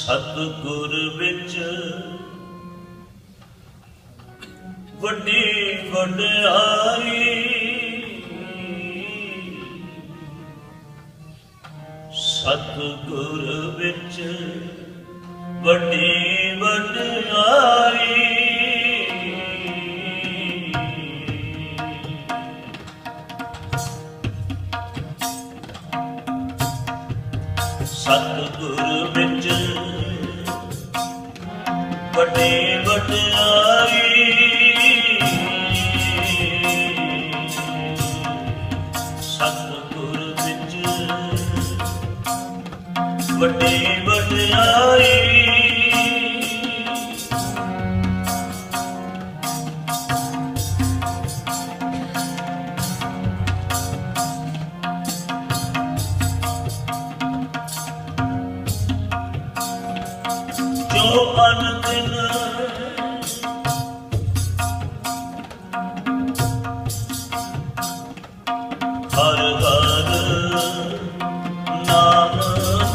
ਸਤਿਗੁਰ ਵਿੱਚ ਵੱਡੀ ਵਡਿਆਈ, ਸਤਿਗੁਰ ਵਿੱਚ ਵੱਡੀ ਵਡਿਆਈ, ਸਤਿਗੁਰ ਵਿੱਚ ਵੱਡੀ ਵਡਿਆਈ, ਸਤਿਗੁਰ ਵਿੱਚ ਵੱਡੀ ਵਡਿਆਈ, ਜੋ ਅਨਦਿਨ ਹਰ ਹਰ ਨਾਮ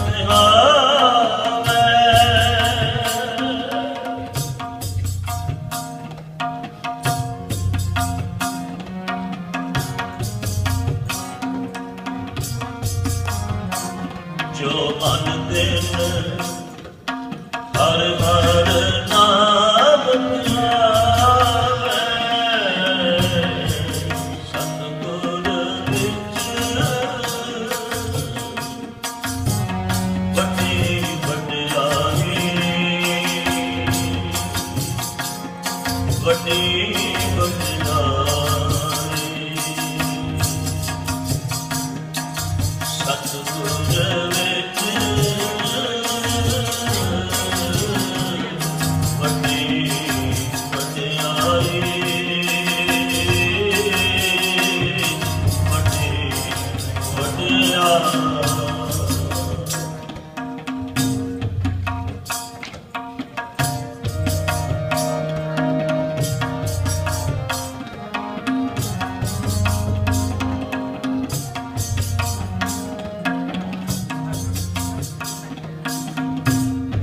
ਧਿਆਵੈ, ਜੋ ਅਨਦਿਨ ਹਰ ਹਰ ਨਾਮ ਧਿਆਵੈ, ਸਤਿਗੁਰ ਵਿੱਚ ਵੱਡੀ ਵਡਿਆਈ, ਵੱਡੀ ਵਡਿਆਈ, ਸਤਿਗੁਰ ਵਿੱਚ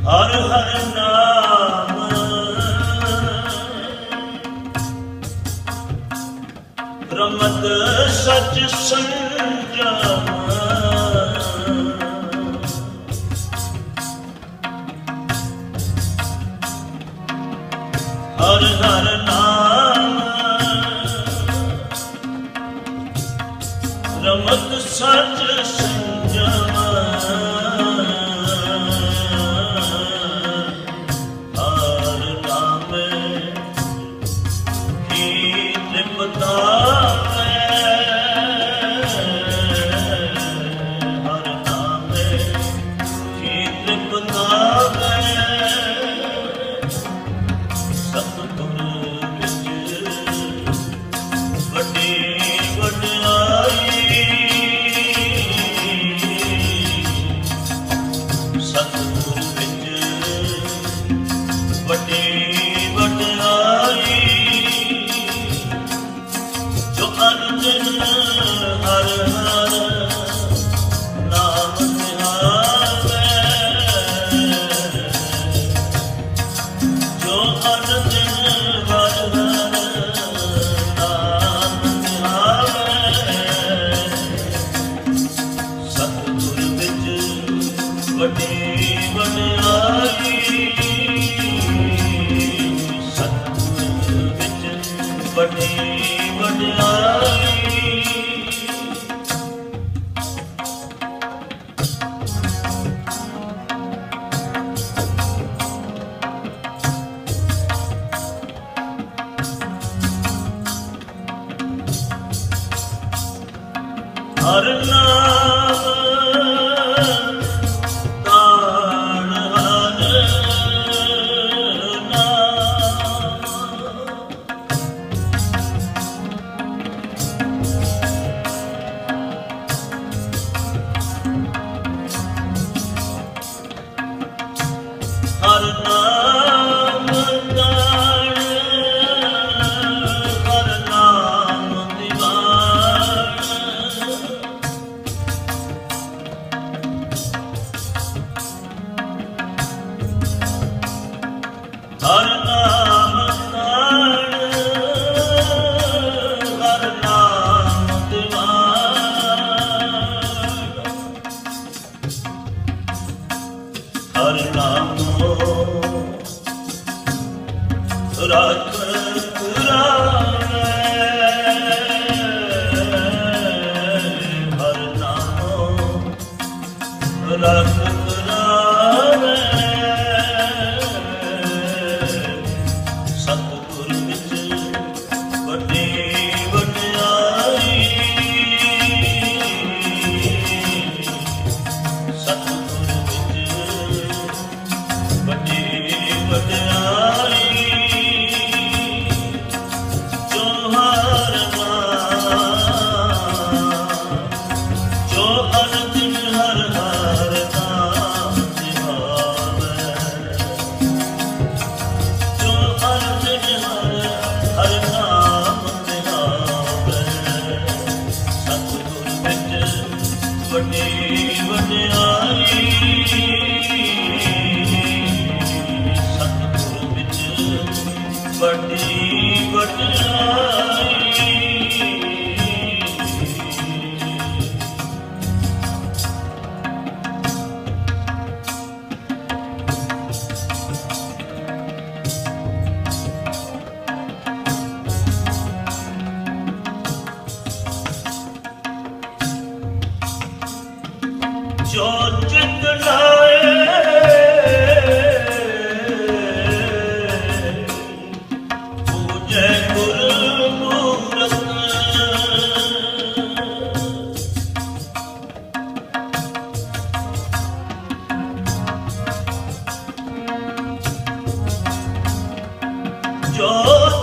ਹਰ ਹਰ ਨਾਮ ਰਮਤ ਸਚ ਸੰਜਮ ਹਰ ਹਰ ਨਾਮ ਰਮਤ ਸਚ ਸੰਜਮ ਹਰ ਨਾਮ ਹੀ ਤ੍ਰਿਪਤਾ ਹਰ ਨਾਮ ਹੀ ਤ੍ਰਿਪਤਾ ਸਤਿਗੁਰ ਵਿੱਚ ਵੱਡੀ ਵਡਿਆਈ ਸਤਿਗੁਰ ਵਿੱਚ ਵੱਡੀ ਵਡਿਆਈ ਜੋ ਅਨੰਦਨ ਹਰ ਹਰ ਨਾਮ ਨਿਹਾਰੇ ਜੋ ਅਨੰਦਨ ਹਰ ਹਰ ਨਾਮ ਨਿਹਾਰੇ ਸਤਿਗੁਰ ਵਿੱਚ ਵੱਡੀ ਵਡਿਆਈ ਸਤਿਗੁਰ ਵਿੱਚ ਵੱਡੀ ਵਡਿਆਈ ਹਰ ਨਾਮ ਤਾਣ ਹਰ ਨਾਮ ਹਰ ਨਾਮ ਤਾਣ ਹਰ ਨਾਮ ਦੀਵਾਨ ਹਰ ਨਾਮ ਤਾਣ ਹਰ ਨਾਮ ਦੀਵਾਨ ਹਰ ਨਾਮੋ ਰੱਖ ਰਾਵੇ ਹਰ ਨਾਮੋ ਰੱਖ ਰਾਵੇ ਸਤਿਗੁਰ ਵਿੱਚ ਵੱਡੀ ਵਡਿਆਈ ਸਤਿਗੁਰ ਵਿੱਚ ਵੱਡੀ ਵਡਿਆਈ ਜੋ ਹਰ ਜੋ ਅਨੰਦਿਨ ਹਰ ਹਰ ਨਾਮ ਨਿਹਾਰੇ ਜੋ ਅਨੰਦਿਨ ਹਰ ਨਾਮ ਨਿਹਾਰੇ ਸਤਿਗੁਰ ਵਿੱਚ ਵੱਡੀ ਵਡਿਆਈ ਸਤਿਗੁਰ ਵਿੱਚ ਵੱਡੀ ਵਡਿਆਈ ਜੋ ਚਿਤ ਲਾਏ ਪੂਜੈ ਗੁਰ ਮੂਰਤ ਜੋ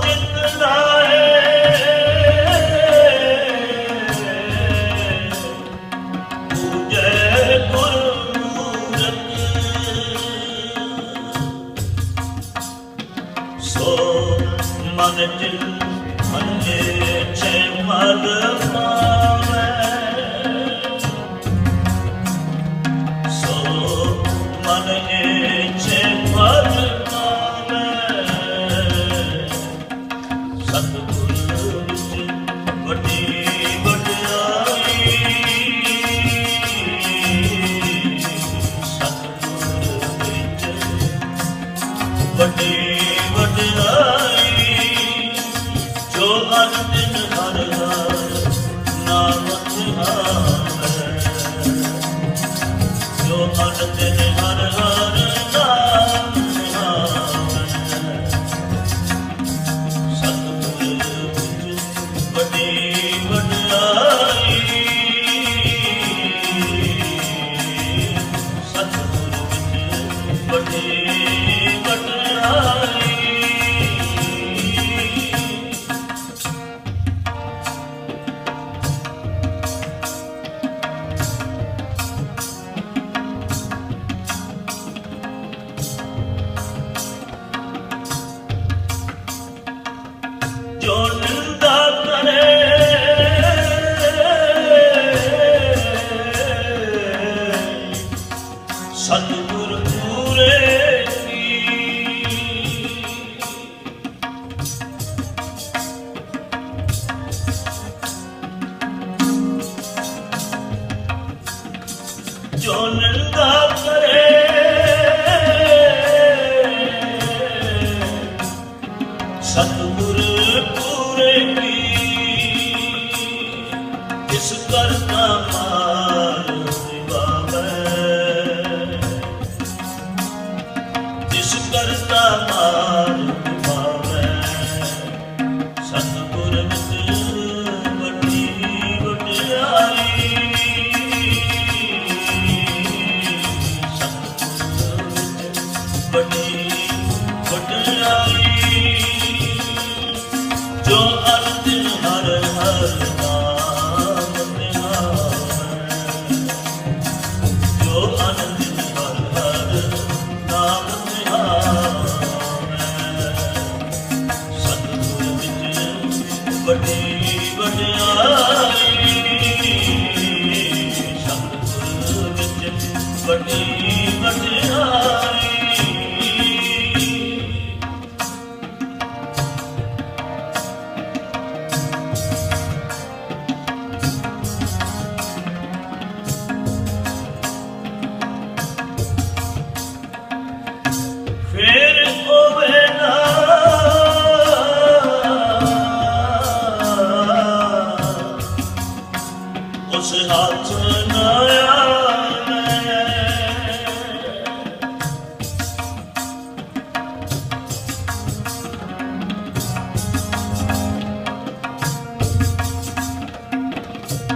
ਚਿਤ ਲਾਏ ਪੂਜੈ ਗੁਰ ਮੂਰਤ ਸੋ ਮਨ ਜਿਨ ਮੰਨੇ ਛੇ ਮਦ ਮਾਵੇ ਸੋ मन इच्छे फल पावे सतगुरु विच वड्डी वड्याई सतगुरु विच वड्डी वड्याई जो हर दिन हर हर नाम ध्यावे जो हर दिन हर हर नाम ध्यावे सतगुरु विच वड्डी वड्याई सतगुरु विच वड्डी वड्याई जो निंदा करे सतगुरु पूरे की जो निंदा करे सतगुरु पूरे की इस करता मार निभावे इस करता मार निभावे सतगुरु विच वड्डी वड्याई सतगुरु विच वड्डी वड्याई जो हर दिन हर हर नाम ध्यावे जो हर दिन हर हर नाम ध्यावे सतगुरु विच वड्डी वड्याई सतगुरु विच वड्डी वड्याई फिर होवे ना उस हाथ ना आवे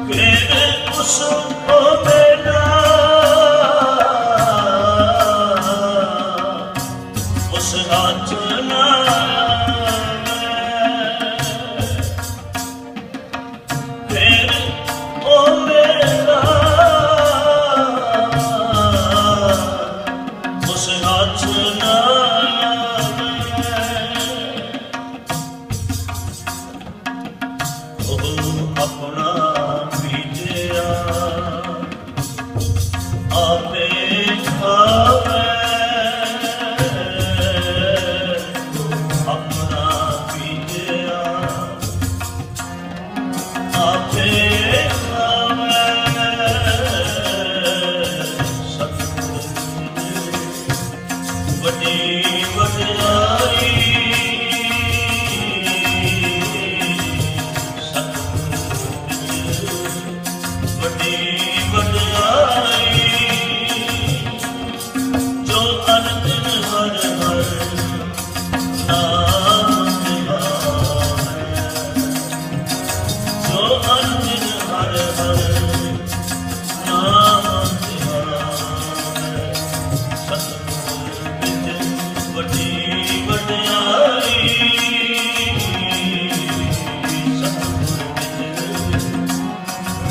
फिर उस होवे ना उस हाथ ना फिर ओ मेरा उस हाथ ना अपना बीजिया आपे खावे अपना बीजिया आपे खावे सतगुरु वड्डी वड्याई वड्डी वड्याई जो हर दिन हर हर नाम ध्यावे जो हर दिन हर हर नाम ध्यावे सतगुरु विच वड्डी वड्याई सतगुरु विच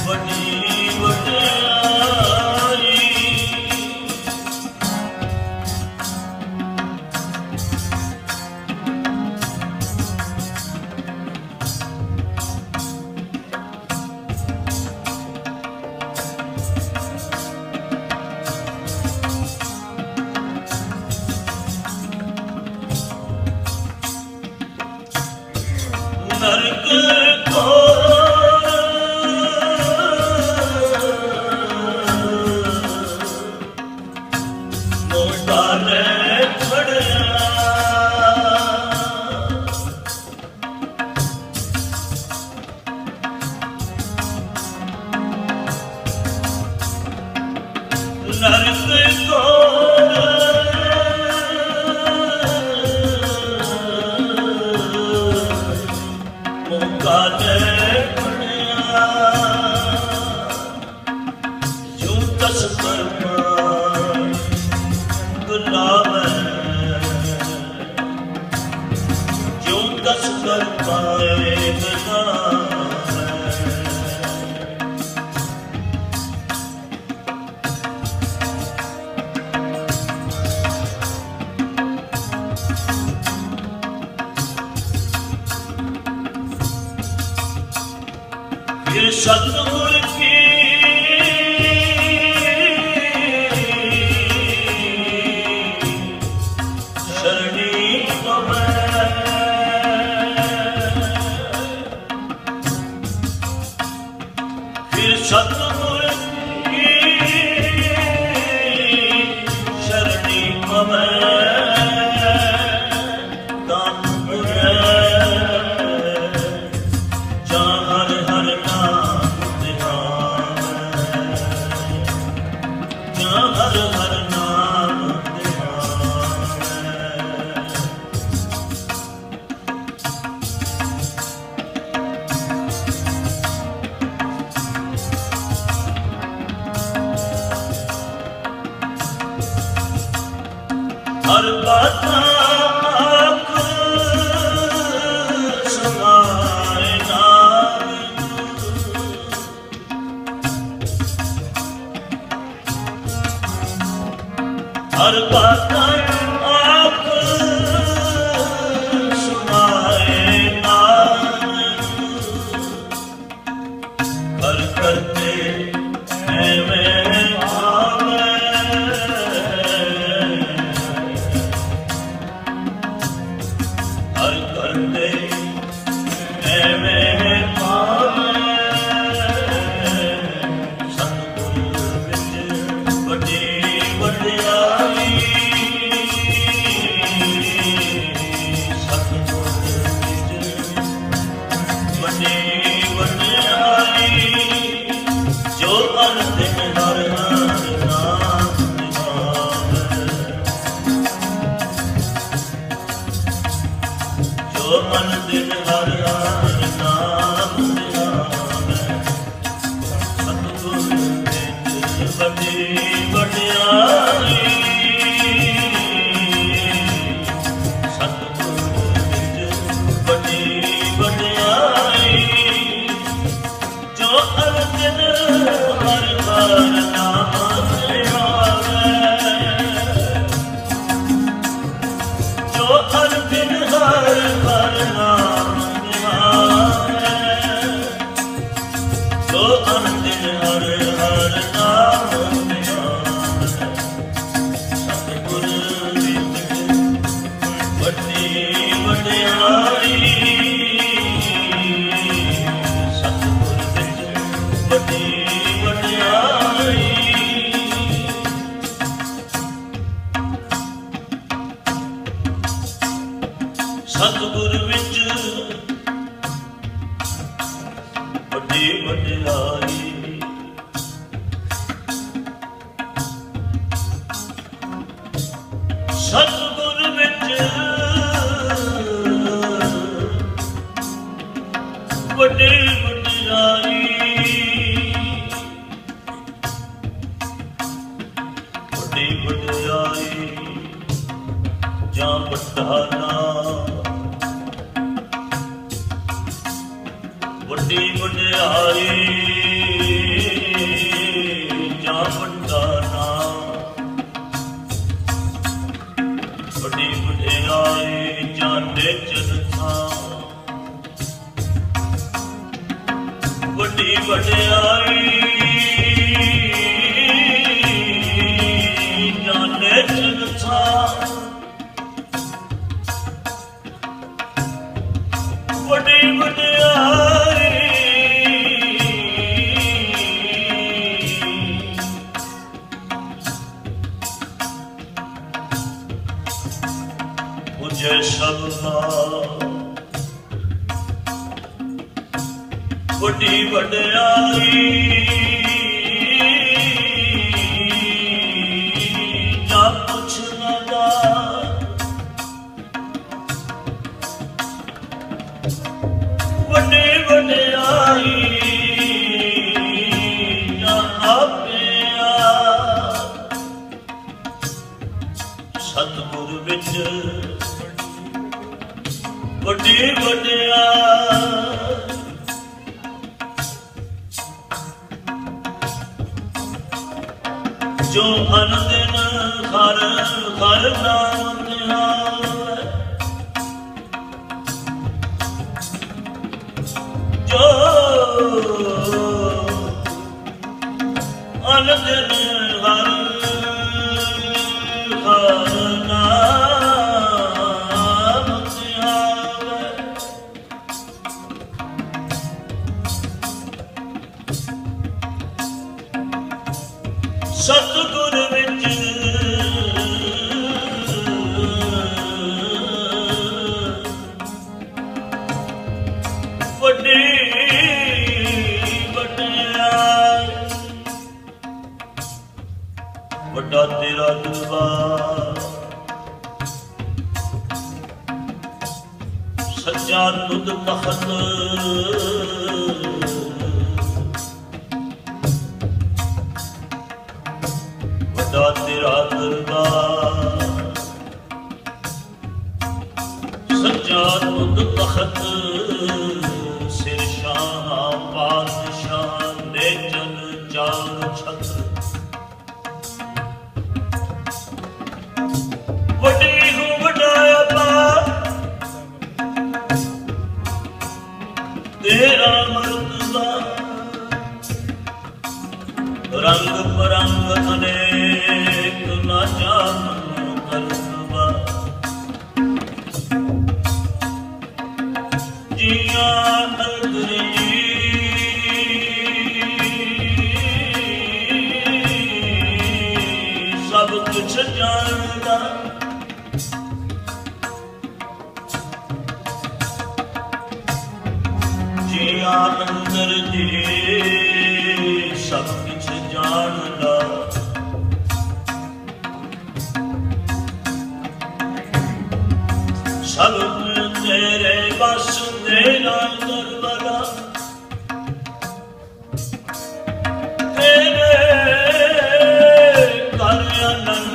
वड्डी वड्याई ਕਾਲੇ ਖੜਿਆ ਨਰਕ ਕੋਲ ਕਾਲੇ ਖੜਿਆ ਜੂ ਤਸ ਕਰਮਾ ਗੁਲਾਮ ਜੂ ਤਸ ਕਰਮਾ ਗੁਲਾਮ फिर सतगुर की शरणी पवै फिर सतगुर की शरणी पवै हर बाता आँख समाए नाम हर बाता आँख समाए नाम हर करते मन दिन हर हर नाम ध्यावै सतगुर बिच बड़ी वड्याई सतगुर बिच बड़ी वड्याई जो हर दिन हर हर नाम ध्यावै जो हर दिन हर सतगुर विच बड़ी वड्याई सतगुर विच बड़ी वड्याई बड़ी वड्याई जा वड्डा नाम वड्डी वड्याई जा वड्डा नाम वड्डी वड्याई जा निचन थां वड्डी वड्याई जा निचन थां वड्डी वड्याई पूजे सबना वड्डी वड्याई ना पुछना दा वड्डी वड्याई ना आपिया सतगुर विच वड्डी वड्याई जो अनदिन हर हर नाम ध्यावे जो अनदिन हर हर नाम ध्यावे सतगुर विच वड्डी वड्याई वड्डा तेरा दरबार सच्चा तुद तख्त तेरा दरबार सच्चा तुद तख्त सिर शाह पातशाह ने जन चार छत्र वड्डी हूँ वड्डाया पा तेरा मर्तबा रंग परंग अनेक ना जान करवा जिया अंदर जी सब कुछ जानदा जिया अंदर जी सब कुछ जानदा सब तेरे बस तेरा दरबारा तेरे घर आनंद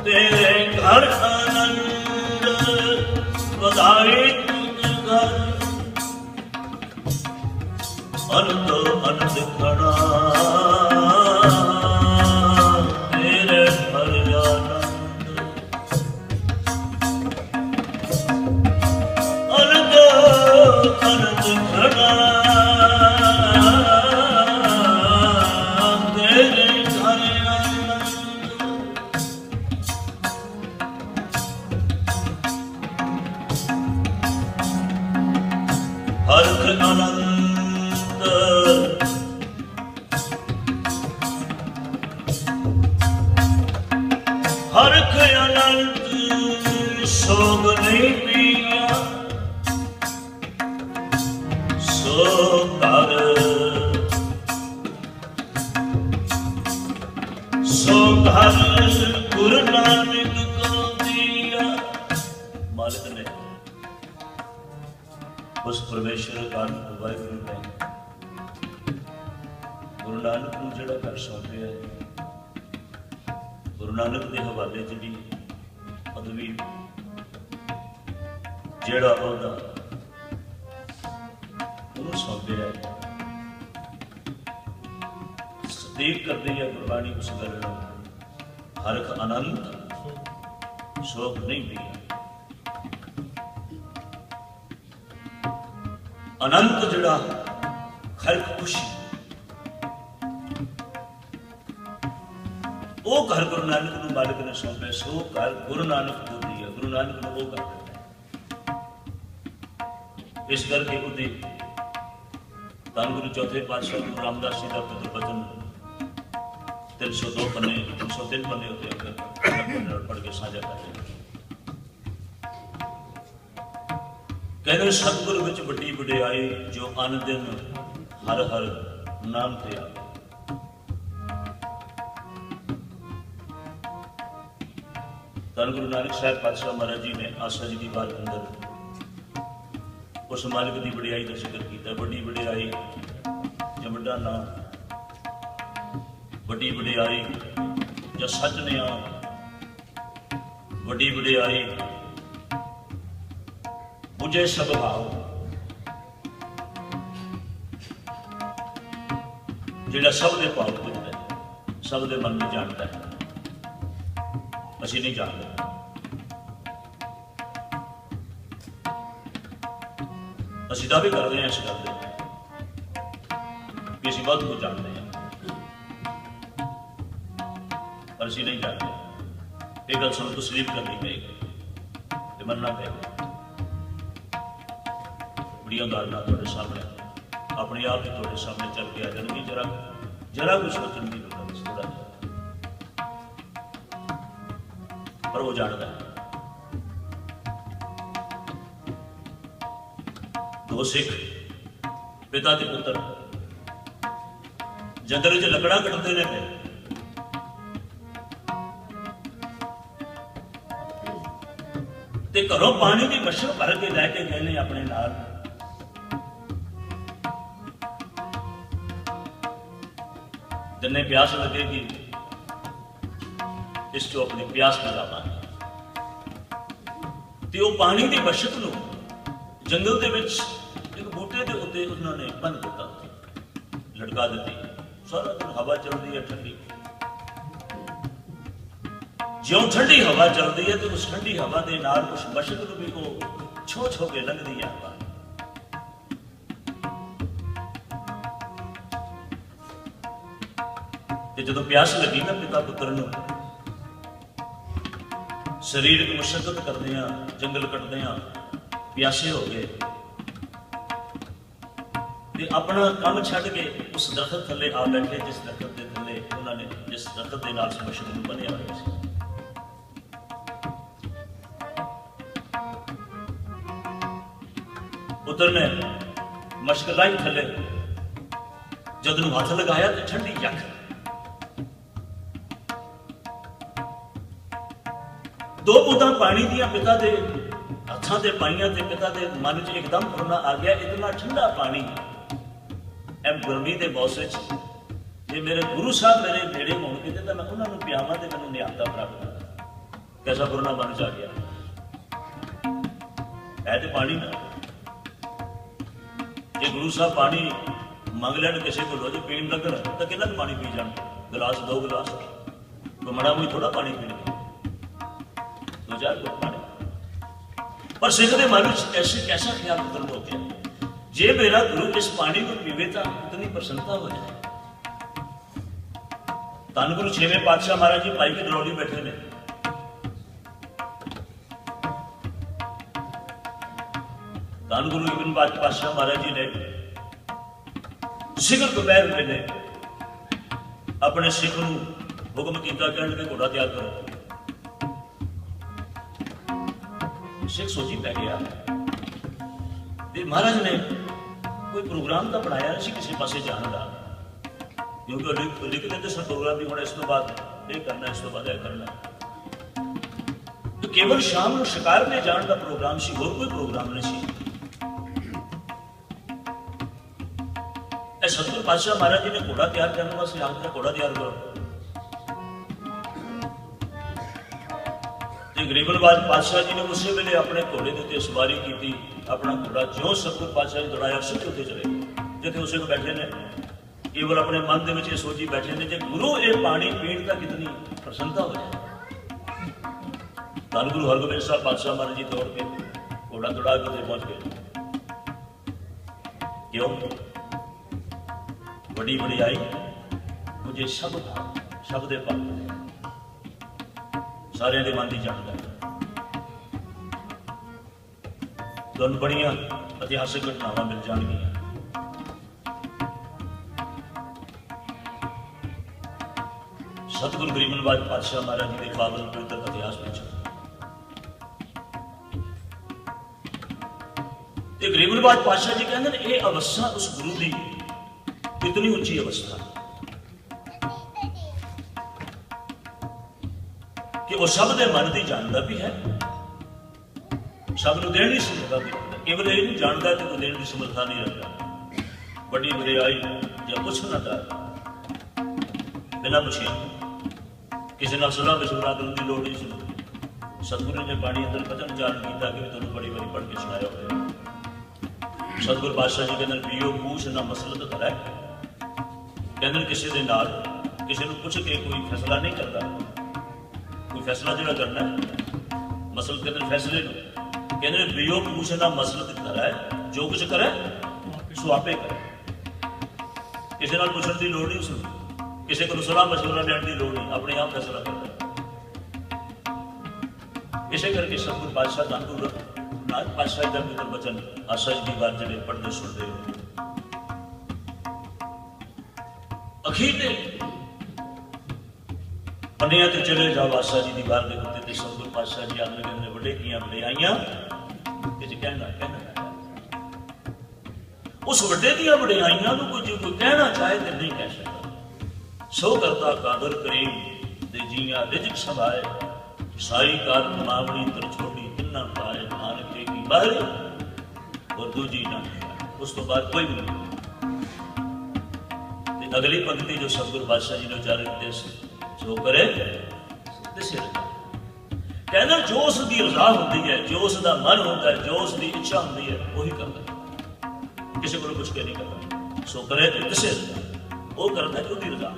तेरे घर आनंद बधाई घर अनंद अनंद खड़ा तेरे घर आनंद अनंद अनंद खड़ा तेरे घर आनंद हर्ष आनंद हर्ष आनंद सोग नहीं पिया सो कर सो घर गुरु नानक को दिया मालिक ने उस परमेश्वर काल वाहिगुरु ने गुरु नानक को जिहड़ा घर सौंपिया है गुरु नानक के हवाले जी पदवी जिहड़ा ओहदा उन्होंने सौंपिया है सदीक करती है गुरबाणी उस गल हरख आनंद शोक नहीं पिया अनंत जिहड़ा खलक खुशी वो घर गुरु नानक नूं मालिक ने सौंपे सो घर गुरु नानक को दिया गुरु नानक ने वो कर दिता इस करके उहदी धन गुरु चौथे पातशाह गुरु रामदास जी का पुत्र बचन 302 पन्ने 303 पन्ने होते हैं पढ़ के साझा कर रहे हैं। कहते सतगुर विच वड्डी वडियाई जो अन दिन हर हर नाम ते आवे। धन गुरु नानक साहब पातशाह महाराज जी ने आसा जी की बात अंदर उस मालिक की वडियाई का जिक्र किया। वड्डी वडियाई या वड्डा नाम, वड्डी वडियाई या सच ने आ, वड्डी वडियाई बुझे सब भाव, जिहड़ा सब दे भाव बुझदा है, सब दे मन में जानता है। असीं नहीं जानते, असीं दावे करते हैं इस गल कि असीं बहुत कुछ जानते हैं, पर असीं नहीं जानते। ये गल सानूं तस्लीम करनी पएगी ते मनना पएगा। बड़िया उदाहरणा तुहाडे सामने अपने आप ही तुहाडे सामने चल के आ जाएगी। जरा कुछ सोचने की जरूरत है, थोड़ा जिहा, पर वो जानता है। दो सिख पिता के पुत्र जंगल च लकड़ा कटते ने पे ते घरों पानी की मशक भर के लैके गए ने अपने नाल। जिन्हें प्यास लगेगी इसको अपनी प्यास बुझावांगे। ते वो पानी की बशक नूं जंगल दे विच एक बूटे दे उत्ते उन्होंने बन दिता, लटका दी। सारा दिन हवा चलती है ठंडी, ज्यों ठंडी हवा चलती है तो उस ठंडी हवा के नाल उस बशक नूं भी वो छो छो के लंघदी है हवा। जो प्यास लगी ना पिता पुत्र नूं, शरीरक मुशक्कत करदे आ, जंगल कटदे आ, प्यासे हो गए ते अपना काम छड्ड के उस दरखत थले आ बैठे जिस दरखत के थले उन्होंने जिस दरखत के नाल मशक नूं बन्निया होया सी। पुत्र ने मशक लाई थले जद नूं हथ लगाया तो ठंडी यख दो बूंदा पानी दिया पिता दे हथां ते पाईयां ते पिता दे मन च एकदम होना आ गया। इतना ठंडा पानी एम गर्मी के मौसम जे मेरे गुरु साहब मेरे नेड़े होणगे तो मैं उन्होंने पियावां ते मैनूं नियामतां प्राप्त होणा। कैसा पुराना मन च आ गया है तो पानी ना। जे गुरु साहब पानी मंग लैण किसी को जो पीण लगन तो कितना पानी पी जाण, गिलास दो गिलास, कोई मड़ा मुई थोड़ा पानी पीणगे, दो चार लोग पानी। पर सिख के मन में ऐसे कैसा ख्याल उत्पन्न हो गया, जे मेरा गुरु इस पानी को पीवे तो इतनी प्रसन्नता हो जाए। धन गुरु छेवें पातशाह महाराज जी पाई की डरौली बैठे ने, धन गुरु इब्न पातशाह महाराज जी ने सिखर दोपहर वेले अपने सिख नूं हुक्म किया, कहण लगे घोड़ा तैयार करो। सिख सोची पै गया ते महाराज ने कोई प्रोग्राम तो बनाया नहीं किसी पासे जाने का, क्योंकि लिख देते सर प्रोग्राम भी होना, इस तो बाद ये करना, इस तो बाद यह करना। तो केवल शाम को शिकार में जाने का प्रोग्राम सी, होर कोई प्रोग्राम नहीं सी। सतगुरु पातशाह महाराज जी ने घोड़ा तैयार करने वास्ते आखिर घोड़ा तैयार करो। गरीबनवाज पातशाह जी ने उसी वेले अपने घोड़े के उत्ते सवारी की, अपना घोड़ा ज्यों सतगुरु पातशाह जी दौड़ाया सीधे उत्ते चले जिथे उसे को बैठे ने। केवल अपने मन के विच सोची बैठे ने जे गुरु ये पानी पीण का कितनी प्रसन्नता हो जाए। धन गुरु हरगोबिंद साहब पातशाह महाराज जी दौड़ के घोड़ा दौड़ा के उत्ते पहुंच गए। क्यों? बड़ी बड़ी आई मुझे सब दे पाप सारे दे मन की जानकारी। तुहानूं बड़ियां इतिहासक घटनावां मिल जाणगियां। सतगुरु गरीब नवाज पातशाह महाराज जी के पावन पवित्र इतिहास में गरीब नवाज पातशाह जी कहते हैं ये अवस्था उस गुरु की इतनी उच्ची अवस्था कि वो सब के मन की जानता भी है, सब को देने की समर्था भी रखता, केवल ये नहीं जानता कि कोई देने की समर्था नहीं रखता। बड़ी वरियाई या कुछ ना कर बिना पुछे किसी ने सलाह मशवरा करने की लोड़ नहीं सुनी। सतगुरु ने बाणी अंदर वचन उच्चारण किया कि तुम बड़ी बारी पढ़ के सुनाया होगा। सतगुरु पातशाह जी कहते पीओ पूछ ना मसलत करे, कहते किसी के नाल किसी को पुछ के कोई फैसला नहीं करता। कोई फैसला जो करना है मसल कहते फैसले कहते पीओ पूछ ना मसलत करे, जो कुछ करे सो आपे करे। किसी नाल पुछण की लोड़ नहीं, उसको किसी को सलाह मशवरा लेने की लोड़ नहीं, अपने आप फैसला करता है। इसे करके सतगुरु पातशाह धन नाथ पातशाह का मित्र वचन आशा जी की बात जड़े पढ़ते सुनते हो अखीरले पन्निया ते चले जाओ आशा जी की बात के उत्ते सतगुरु पातशाह जी आदमी कहते बड़े किया वडियाइयां कहना उस वड्डे दी वडियाइयां कोई जो कोई कहना चाहे तो नहीं कह सकता। सो करता कादर करीम दे जिया रिजक संभाए, साई कार मावड़ी तर छोटी तिन्ना पाए, नानके की बाहरी और दूजी ना उस तो बाद कोई भी नहीं। अगली पंक्ति जो सतगुरु पातशाह जी ने उच्चारित जो करे दिसे कहना जो उसकी रजा होती है, जो उसका मन होता है, जो उसकी इच्छा होती है वही करता है, किसी को कुछ कह नहीं करता। सो करे दिसे वो करता है उसकी रजा,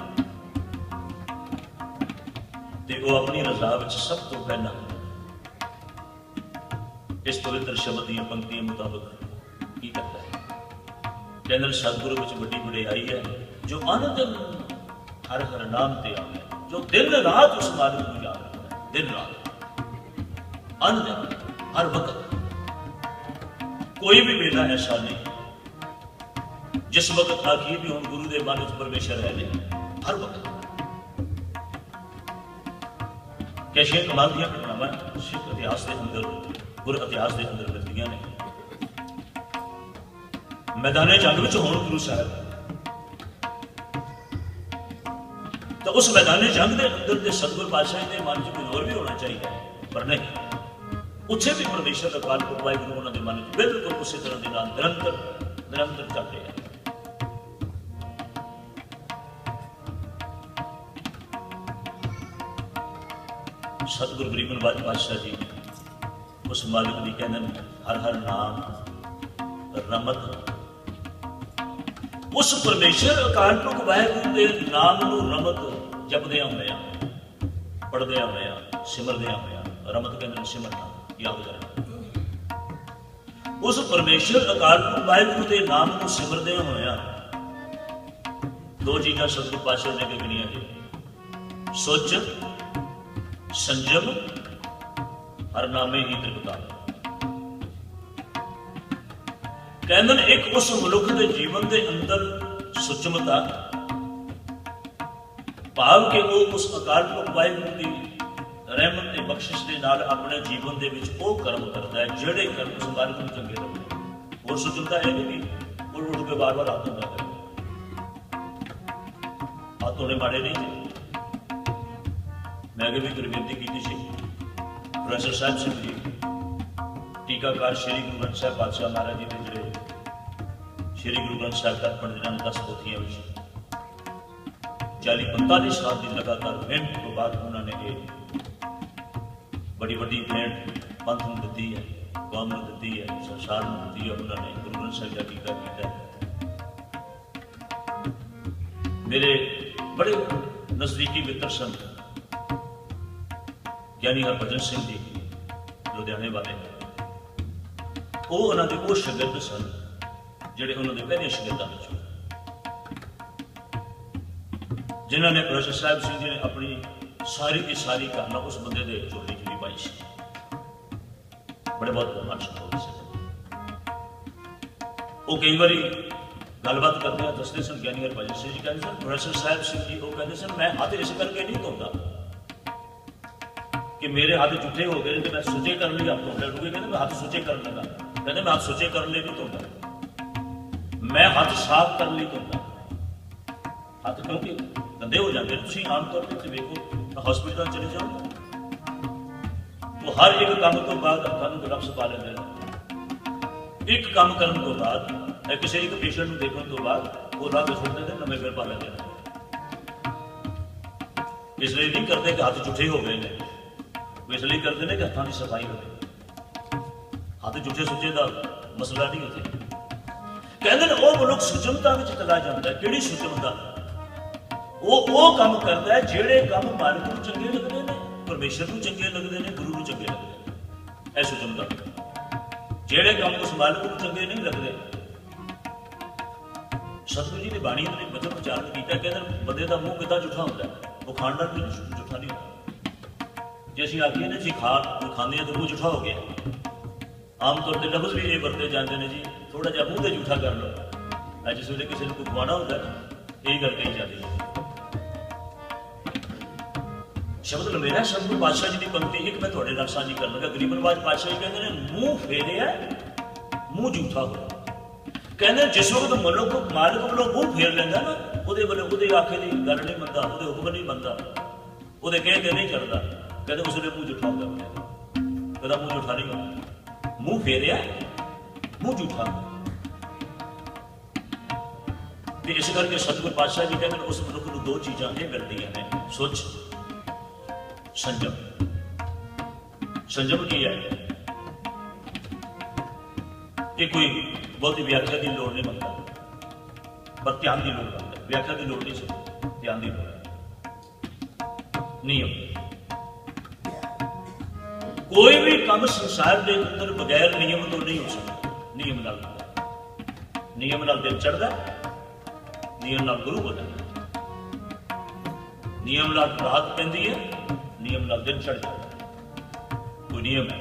वो अपनी रजा में सब तो पहला इस पवित्र शब्द दी पंक्तियों मुताबिक की करता है। कहते सतगुरु में बड़ी वडियाई है जो अनदिन हर हर नाम ते आवे, जो दिन रात उस मालिक को याद रखता है, दिन रात अनदिन हर वक्त। कोई भी वेला ऐसा नहीं जिस वक्त आखिर भी हम गुरु के मन में परमेश्वर है नहीं, हर वक्त कैसे कमाल दिया घटनावां सिख इतिहास के अंदर गुर इतिहास के अंदर मिलदियां ने। मैदान जंग में होण गुरु साहब तो उस मैदान जंग के अंदर के सतगुरु पातशाह के मन च कोई और भी होना चाहिए, पर नहीं उत्थे भी परमेश्वर का काल पुरवाई गुरु उन्होंने मन च बिल्कुल उसी तरह के नाल निरंतर चल रहे हैं। सतगुरु गरीब नवाज पातशाह जी उस मालिक की कहते हर हर नाम रमत, उस परमेश्वर अकाल पुरख वाहिगुरू के नाम नूं रमत जपदिया होया पढ़दिया होया सिमरदिया होया, रमत कहते सिमरना याद करना। उस परमेश्वर अकाल पुरख वाहिगुरू के नाम नूं सिमरदिया होया दो चीज़ां सतगुरु पातशाह ने गिनिया जी, सोच संजम हर नामे ही त्रिपता। कहते एक उस मनुख के जीवन के अंदर सुचमता भाव के वो उस अकाल पुरख वाहिगुरू की रहमत ते बख्शिश के नाल अपने जीवन के विच वो कर्म करता है जिहड़े कर्म उस मालिक नूं चंगे लगदे। और सुचमता है नहीं उठ उठ के बार बार हाथ धोंदा करे, हाथ धोने माड़े नहीं थे। मैं अगे भी एक बेनती की थी प्रोफेसर साहब सिंह जी टीकाकार श्री गुरु ग्रंथ साहब पातशाह महाराज जी के जोड़े श्री गुरु ग्रंथ साहब दर्पण जिन्होंने 10 पोथियां 40-45 साल की लगातार मेहनत तो बाद उन्होंने ये बड़ी बड़ी भेंट पंथ में दी है, कौम ने दी है, संसार में दी है। उन्होंने गुरु ग्रंथ साहब का टीका किया है। मेरे बड़े नजदीकी मित्र सन ज्ञानी हरभजन सिंह जी लुधियाने वाले, वो उन्होंने वो शागिर्द सन जिहड़े उन्होंने पहले शागिर्दां विचों जिन्होंने प्रोफेसर साहब सिंह जी ने अपनी सारी की सारी कहानी उस बंदे के झोली च भी पाई सी। बड़े बहुत महान संभव से वो कई बार गलबात करते हैं दसते सन ज्ञानी हरभजन सिंह जी कहते सन प्रोफैसर साहब सिंह जी वो कहते सन मैं हाथ इस करके नहीं धोता कि मेरे हाथ जुठे हो गए तो मैं सुचे करने लिए हाथ धोता क्योंकि कहते मैं हाथ सुचे कर लगा कहते मैं हाथ सुचे करने लिए नहीं धोता मैं हाथ साफ करने लिए धोता हाथ क्योंकि गंदे हो जाते हैं आमतौर पर देखो हॉस्पिटल चले जाओ तो हर एक काम तो बाद हत्थां नूं ग्लव्स पा लेंदे ने एक काम करने तो बाद किसी एक पेशेंट को देखने तो बाद वो ला के सुटते थे नवे फिर पा लेंगे इसलिए नहीं करते कि हाथ जुठे हो गए ने इसलिए करते हैं कि हाथों की सफाई हो हाथ जुठे सुचे का मसला नहीं होते कहते हैं वो मनुख सुचमता में चला जाता है किहड़ी सुचमता वो काम करता है जेड़े काम मालिक को चंगे लगते हैं परमेश्वर को चंगे लगते हैं गुरु को चंगे लगते हैं ऐ सुचमता जेड़े काम उस मालिक को चंगे नहीं लगते सतगुरु जी ने बाणी ने वचन उच्चारण किया कहते बंदे का मूँह कितना जुठा होता है वो खाण नाल भी जुठा नहीं होता जे असीं आखिए ना जी खाते हैं तो मूँह जुठा हो गया आम तौर पर लफ्ज़ भी ये वरते जाते हैं जी थोड़ा जिहा मूँह तो जूठा कर लो जिस वे किसी को खुआना होता है यही गल कही जाती है शब्द लमेरा सतगुरु पातशाह जी की पंक्ति एक मैं थोड़े नाल साझी कर लगा गरीबनवाज पातशाह जी कहते हैं मूँह फेरिया मूँह जूठा हो कहते जिस वक्त मनुख मालिक वालों मूँह फेर लेंदा ना ਉਹਦੇ ਵੱਲੋਂ ਉਹਦੇ ਆਖੇ ਦੀ ਗੱਲ ਨਹੀਂ ਮੰਨਦਾ ਉਹਦੇ ਹੁਕਮ ਨਹੀਂ ਮੰਨਦਾ ਉਹਦੇ ਕਹੇ ਤੇ ਨਹੀਂ ਚੱਲਦਾ ਕਹਿੰਦੇ ਉਸ ਵੇਲੇ ਮੂੰਹ ਜੂਠਾ ਹੁੰਦਾ ਉਹਦਾ ਮੂੰਹ ਜੂਠਾ ਨਹੀਂ ਹੁੰਦਾ ਮੂੰਹ ਫੇਰਿਆ ਮੂੰਹ ਜੂਠਾ ਤੇ ਇਸ ਕਰਕੇ ਸਤਿਗੁਰ ਪਾਤਸ਼ਾਹ ਜੀ ਕਹਿੰਦੇ ਉਸ ਮਨੁੱਖ ਨੂੰ ਦੋ ਚੀਜ਼ਾਂ ਇਹ ਮਿਲਦੀਆਂ ਨੇ ਸੁੱਚ ਸੰਜਮ ਸੰਜਮ ਕੀ ਹੈ ਇਹ ਕੋਈ ਬਹੁਤੀ ਵਿਆਖਿਆ ਦੀ ਲੋੜ ਨਹੀਂ ਮੰਗਦਾ पर ध्यान की लोड़ है व्याख्या की लोड़ नहीं सकती ध्यान की लोड़ नियम कोई भी काम संसार के अंदर बगैर नियम तो नहीं हो सकता नियम नाल दिन चढ़ता नियम नाल गुरु हो जाता नियम नाल रात पैंदी है नियम नाल दिन चढ़ जाता कोई नियम है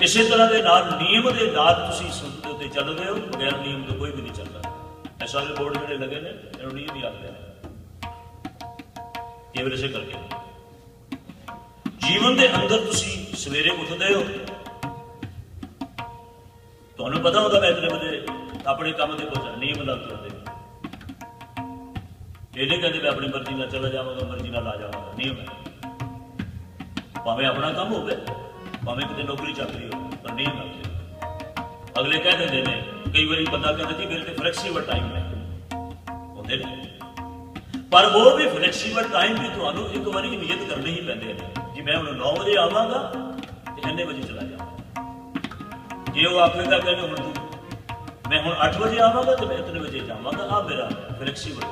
इसी तरह के नाल नियम के नाल तुसीं सुनते होते चल रहे हो बगैर नियम तो कोई भी नहीं चलता ऐसा भी बोर्ड जोड़े लगे ने इन्होंने नियम ही आते हैं केवल इसे करके जीवन के अंदर तुसीं सवेरे उठते हो तुहानूं पता होगा मैं इतने बजे अपने काम से पहुंचा नियम नाल तुरदे ये नहीं कहते मैं अपनी मर्जी नाल चला जावांगा मर्जी नाल आ जावांगा नियम है भावें अपना काम होवे भावें कितने नौकरी चाकरी हो पर नियम है अगले कह देते हैं कई बार बंदा कहता जी मेरे लिए फ्लैक्सीबल टाइम है होंगे पर वो भी फ्लैक्सीबल टाइम भी तो एक बार नियत करने ही पैंदे हैं जी मैं हुण 9 बजे आवांगा तो इन्ने बजे चला जावांगा जे वो आखेगा कहने हुण मैं हुण 8 बजे आवांगा तो मैं इतने बजे जावांगा आ मेरा फ्लैक्सीबल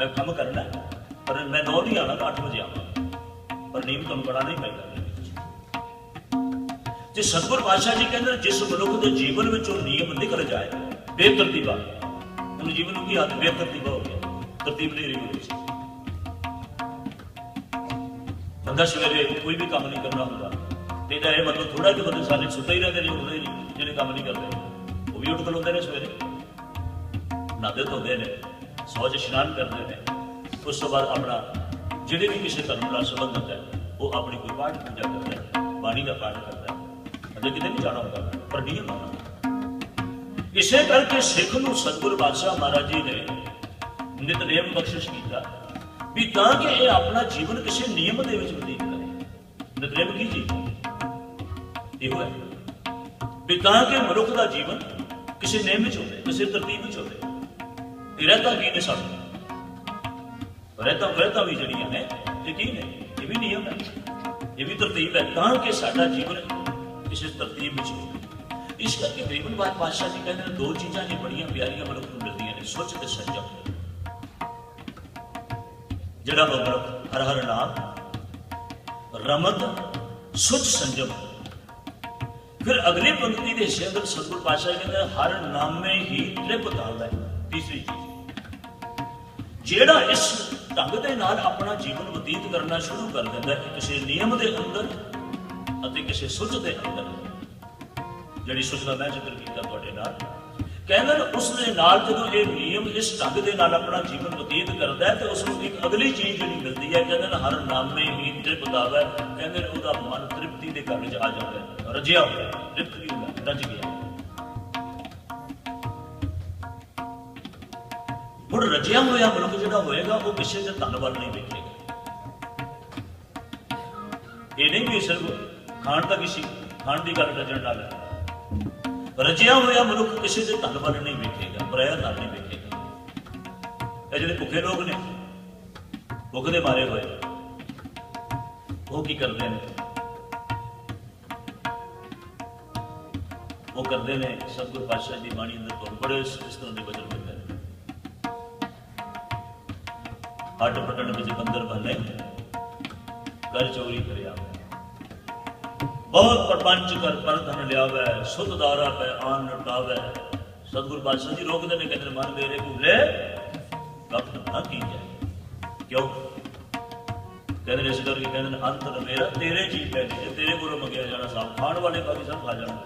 मैं काम करना पर मैं 9 नहीं आना तो 8 बजे आवांगा पर नियम तुहानूं बनाना ही पैंदा जे सतगुर पातशाह जी कहते जिस मनुख के जीवन में नियम निकल जाए बेतरतीबा उन जीवन की हाथ बेतरतीबा हो गया तरतीब नहीं रही होती बंदा सवेरे कोई भी काम नहीं करना होगा तो यह मतलब थोड़ा कि बंदे सारे सुते ही रहते हैं उठते नहीं जिन्हें काम नहीं करते वो भी उठ खलोते हैं सवेरे नहाते धोते हैं सौच इशनान करते हैं उस तो बाद अपना जिहड़े भी किसी धर्म नाल संबंधित है वो अपनी कोई पाठ पूजा करता है बाणी का पाठ करता है कितने भी जाना होगा पर नियम आना इसे करके सिख नूं सतगुरु पातशाह महाराज जी ने नितनेम बख्शिश किया भी ताकि ये अपना जीवन किसी नियम के व्यतीत करे नितनेम की चीज यो है भी ताकि मनुख का जीवन किसी नियम में होवे किसी तरतीब में होवे रहता की ने सब रहता भी जड़ियां ने ये ने ये भी नियम है ये भी तरतीब है ताकि साडा जीवन किसी तरतीब में हो इस करके गरीबनवाज पातशाह जी कहते हैं दो चीज़ां जी बड़ियां प्यारियां मनुख को मिलदियां ने सुच ते संजम जिहड़ा मनुख हर हर नाम रमत सुच संजम फिर अगली पंक्ति के हिस्से अंदर सतगुर पातशाह कहते हैं हर नामे ही तृप तालदा है तीसरी चीज जिहड़ा इस ढंग दे नाल अपना जीवन बतीत करना शुरू कर दिंदा है किसी नियम के अंदर किसी सुच के अंदर जिहड़ी सुच का मैं जिक्र किया तुहाडे नाल ਕਹਿੰਦੇ ਨੇ ਉਸ ਦੇ ਨਾਲ ਜਦੋਂ ਇਹ ਨਿਯਮ ਇਸ ਢੰਗ ਦੇ ਨਾਲ ਆਪਣਾ ਜੀਵਨ ਬਤੀਤ ਕਰਦਾ ਹੈ ਤੇ ਉਸ ਨੂੰ ਇੱਕ ਅਗਲੀ ਚੀਜ਼ ਜਿਹੜੀ ਮਿਲਦੀ ਹੈ, ਕਹਿੰਦੇ ਨੇ ਹਰ ਨਾਮੇ ਹੀ ਤ੍ਰਿਪਤਾਵੈ, ਕਹਿੰਦੇ ਨੇ ਉਹਦਾ ਮਨ ਤ੍ਰਿਪਤੀ ਦੇ ਘਰ ਵਿੱਚ ਆ ਜਾਂਦਾ ਹੈ, ਰਜਿਆ ਹੋਇਆ, ਤ੍ਰਿਪਤ ਵੀ ਹੁੰਦਾ, ਰਜ ਗਿਆ। ਹੁਣ ਰਜਿਆ ਹੋਇਆ ਮਨੁੱਖ ਜਿਹੜਾ ਹੋਏਗਾ ਉਹ ਕਿਸੇ ਦੇ ਧਨ ਵੱਲ ਨਹੀਂ ਵੇਖੇਗਾ। ਇਹ ਨਹੀਂ ਵੀ ਸਿਰਫ ਖਾਣ ਤੱਕ ਹੀ ਖਾਣ ਦੀ ਗੱਲ ਰਜਣ ਨਾਲ ਹੈ। ਰਜਿਆ ਹੋਇਆ ਮਨੁੱਖ ਕਿਸੇ ਦੇ ਧਨ ਵੱਲ ਨਹੀਂ ਵੇਖੇਗਾ, ਪਰਾਇਆ ਨਾਲ ਨਹੀਂ ਵੇਖੇਗਾ। ਇਹ ਜਿਹੜੇ ਭੁੱਖੇ ਲੋਕ ਨੇ, ਭੁੱਖ ਦੇ ਮਾਰੇ ਹੋਏ, ਉਹ ਕੀ ਕਰਦੇ ਨੇ? ਉਹ ਕਰਦੇ ਨੇ ਸਤਿਗੁਰ ਪਾਤਸ਼ਾਹ ਦੀ ਬਾਣੀ ਅੰਦਰ ਤੋਂ ਬੜੇ ਇਸ ਤਰ੍ਹਾਂ ਦੇ ਵਚਨ ਮਿਲਦੇ ਨੇ। ਹੱਟ ਪਟਣ ਵਿੱਚ ਬੰਦਰ ਬਣੇ, ਕਰ ਚੋਰੀ ਕਰਿਆ, ਬਹੁਤ ਪ੍ਰਪੰਚ ਕਰ ਪਰ ਧਨ ਲਿਆਵੈ, ਸੁਧ ਦਾਰਾ ਪੈ ਆਨ ਲੁਟਾਵੈ। ਸਤਿਗੁਰ ਪਾਤਸ਼ਾਹ ਜੀ ਰੋਕਦੇ ਨੇ, ਕਹਿੰਦੇ ਮਨ ਮੇਰੇ ਭੁੱਲੇ ਕੱਪ ਨਾ ਕੀ ਜਾਏ। ਕਿਉਂ ਕਹਿੰਦੇ ਨੇ? ਇਸ ਕਰਕੇ ਕਹਿੰਦੇ ਨੇ ਅੰਤਰ ਮੇਰਾ ਤੇਰੇ ਜੀ ਪੈ ਜੇ, ਤੇਰੇ ਕੋਲੋਂ ਮੰਗਿਆ ਜਾਣਾ ਸਭ ਖਾਣ ਵਾਲੇ ਬਾਕੀ ਸਭ ਖਾ ਜਾਣਾ।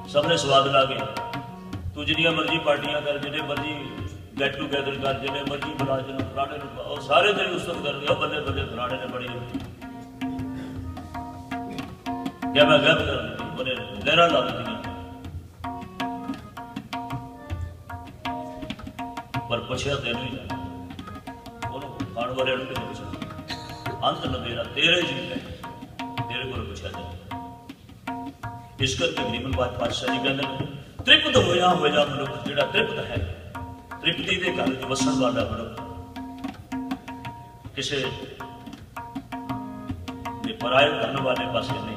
ਸਭ ਨੇ ਸਵਾਦ ਲਾ ਕੇ ਤੂੰ ਜਿੰਨੀਆਂ ਮਰਜ਼ੀ ਪਾਰਟੀਆਂ ਕਰ, ਜਿੰਨੇ ਮਰਜ਼ੀ ਗੈਟ ਟੂਗੈਦਰ ਕਰ, ਜਿੰਨੇ ਮਰਜ਼ੀ ਬੁਲਾ, ਜਿਹਨੂੰ ਫਲਾਣੇ ਨੂੰ ਉਹ ਸਾਰੇ ਤੇਰੀ ਉਸਤਤ ਕਰਦੇ, ਉਹ ਬੱਲੇ ਬੱਲੇ ਫਲਾਣੇ ਨੇ ਬੜੀ ਕਿਆ ਮੈਂ ਗੈਪ ਕਰ ਦਿੱਤੀ, ਉਹਨੇ ਲਹਿਰਾਂ ਲਾ ਦਿੱਤੀਆਂ। ਪਰ ਪੁੱਛਿਆ ਤੈਨੂੰ ਹੀ ਜਾਣਾ, ਉਹਨੂੰ ਖਾਣ ਵਾਲੇ ਨੂੰ ਕਿਹਨੇ ਪੁੱਛਿਆ? ਅੰਤ ਨਵੇਰਾ ਤੇਰੇ ਜੀ ਹੈ, ਤੇਰੇ ਕੋਲ ਪੁੱਛਿਆ ਜਾਏ। ਇਸ ਕਰਕੇ ਗਰੀਬਨ ਪਾਤਸ਼ਾਹ ਜੀ ਕਹਿੰਦੇ ਨੇ ਤ੍ਰਿਪਤ ਹੋਇਆ ਹੋਇਆ ਮਨੁੱਖ ਜਿਹੜਾ ਤ੍ਰਿਪਤ ਹੈ, ਤ੍ਰਿਪਤੀ ਦੇ ਘਰ ਵਿੱਚ ਵਸਣ ਵਾਲਾ ਮਨੁੱਖ ਕਿਸੇ ਦੇ ਪਰਾਏ ਧਨ ਵਾਲੇ ਪਾਸੇ ਨਹੀਂ ਹੈ।